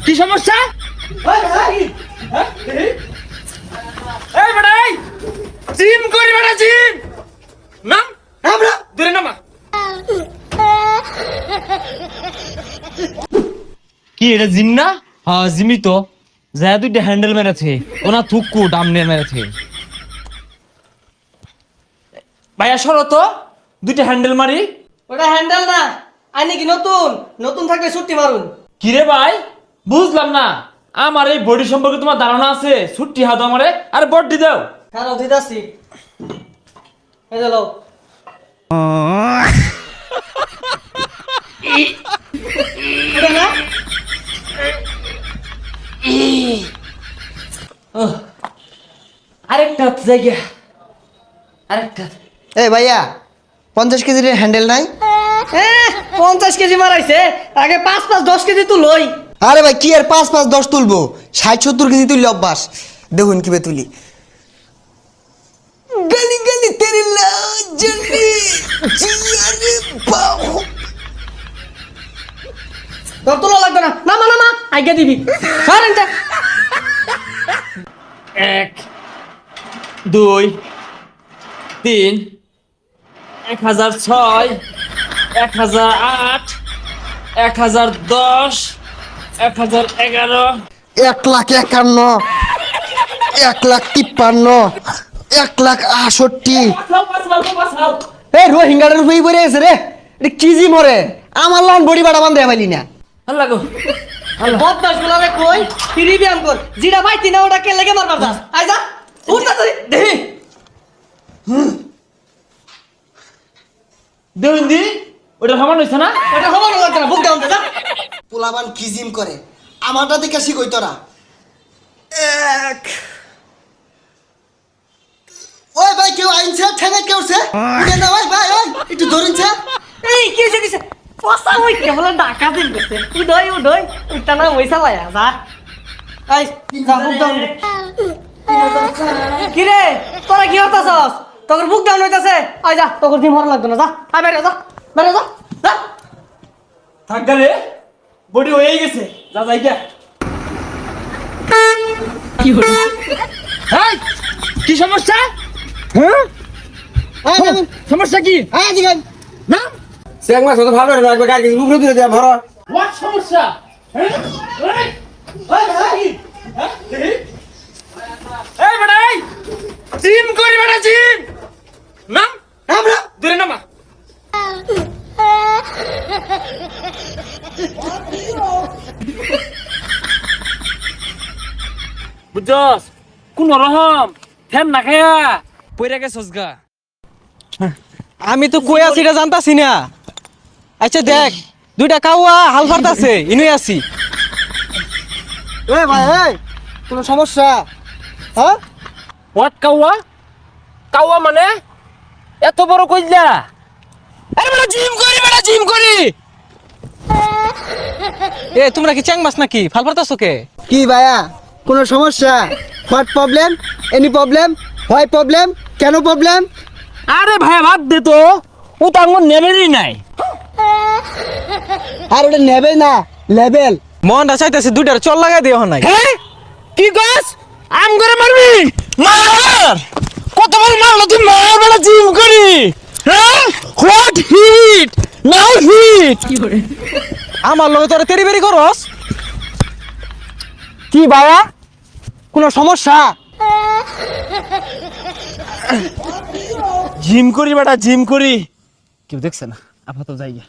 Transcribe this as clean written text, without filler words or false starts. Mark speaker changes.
Speaker 1: কি সমস্যা? জিম করি বেটা জিম নাম আমরা দূরে নামা। কি এটা জিম না? হ্যাঁ জিমই তো। যা দুইটা হ্যান্ডেল মেরেছে ওনা থুকু ডামনে মেরেছে। ভাইয়া সরো তো দুইটা হ্যান্ডেল মারি।
Speaker 2: ওটা হ্যান্ডেল না, আইনি কি নতুন নতুন থাকলে ছুটি মারুন।
Speaker 1: কিরে ভাই বুঝলাম না, আমার এই বডি সম্পর্কে তোমার ধারণা আছে? ছুটি হাত আমারে আরে বডি দাও।
Speaker 2: কারো দিদাসি এই যে লও। এটা না
Speaker 1: আরেকটা জায়গা আরেকটা।
Speaker 3: এই ভাইয়া 50 কেজির হ্যান্ডেল নাই?
Speaker 2: 50 কেজি মারাইছে, আগে 5 10 কেজি তুলই।
Speaker 3: আরে ভাই কি আর 5 5 10 তুলবো, 60 70 কেজি তুললে অভ্যাস। দেখুন কিভাবে তুলি। গলি গলি তেরি লাজলি জিয়ারে বাহু।
Speaker 2: তোর তোলা লাগবে না, নামা নামা আইগা দিবি। সরেন যা।
Speaker 1: 1 2 3 1006 1008 1010 1011
Speaker 3: 1,51 1,53 1,68। এই রোহিঙ্গাটার উপরেই পড়ে আছে রে, এটা কি জি মরে আমার লান বডি বাড়া বান্ধে পাইলি না।
Speaker 1: আল্লাহ গো
Speaker 2: বদমাশ গুলারে কই ফ্রি ব্যায়াম কর, জিরা ভাইতি না ওটা কে লেগে মারবার যাস। আই যা উঠ তাড়াতাড়ি
Speaker 1: দেহি দেউন্দি ওটা সমান হইছে না?
Speaker 2: এটা হবার লাগবে না, বুক ডাউন যা।
Speaker 3: পোলাবান কি জিম করে আমারটা দেখে শিখই তোরা। ওই ভাই কেউ আইনছে ঠেঙে কেউ উঠছে উঠে না ভাই ভাই ওই একটু ধরুনছে।
Speaker 2: এই কি হইছে কিছে পসা হই কেবল ডাকা দিন গেছে। উডই উঠতা না ওইসা লায়া যা। আই যা বুক ডাউন। কি রে তোরা কি হতাছস? তোর বুক ডাউন হইতাছে। আই যা তোর জিম হর লাগবে না, যা আই বাইরে যা বাইরে যা যা।
Speaker 1: থাক গেলে বডি হয়ে গেছে যা যাই গিয়া। এই কি সমস্যা? হ্যাঁ সমস্যা কি? না
Speaker 4: এক মাস তো ভালো না, একবার গাড়ি উপরে দিয়ে দেয়া ভরা।
Speaker 1: হোয়াট সমস্যা? হ্যাঁ এই বেটা এই জিম করি বেটা জিম নাম আমরা দূরে নামা। বুঝছস কোন রকম ফ্যান না খায়া পইরা গেছস গা।
Speaker 5: আমি তো কই আছি এটা জানতাছি না। আচ্ছা দেখ দুইটা কাউয়া হাল ফারতাছে ইনুই আছি।
Speaker 3: এই ভাই এই কোনো সমস্যা? হ্যাঁ
Speaker 1: হোয়াট কাওয়া? কাওয়া মানে এত বড় কইলা? আরে বেটা জিম করি বেটা জিম করি।
Speaker 5: এ তোমরা কি চ্যাং মাছ নাকি ফাল ফারতাছো কে?
Speaker 3: কি ভাইয়া কোনো সমস্যা? What problem? Any problem? Why problem? কেন প্রবলেম?
Speaker 1: আরে ভাই বাদ দে তো, ও তো আমার নেবেরই নাই।
Speaker 3: আর ওটা নেবে না লেভেল।
Speaker 5: মনটা চাইতেছে দুইটার চল লাগাই দিও নাই।
Speaker 1: হ্যাঁ কি কস? আম করে মারবি? মার কত বড় মারলো তুই, মার বেটা জিম করি। হ্যাঁ হোয়াট হিট নাও হিট।
Speaker 5: আমার লগে তোরা তেরি বেরি করস।
Speaker 3: কি ভাইয়া কোনো সমস্যা?
Speaker 1: জিম করি বেটা জিম করি। কেউ দেখছে না আপাতত যাই গিয়া।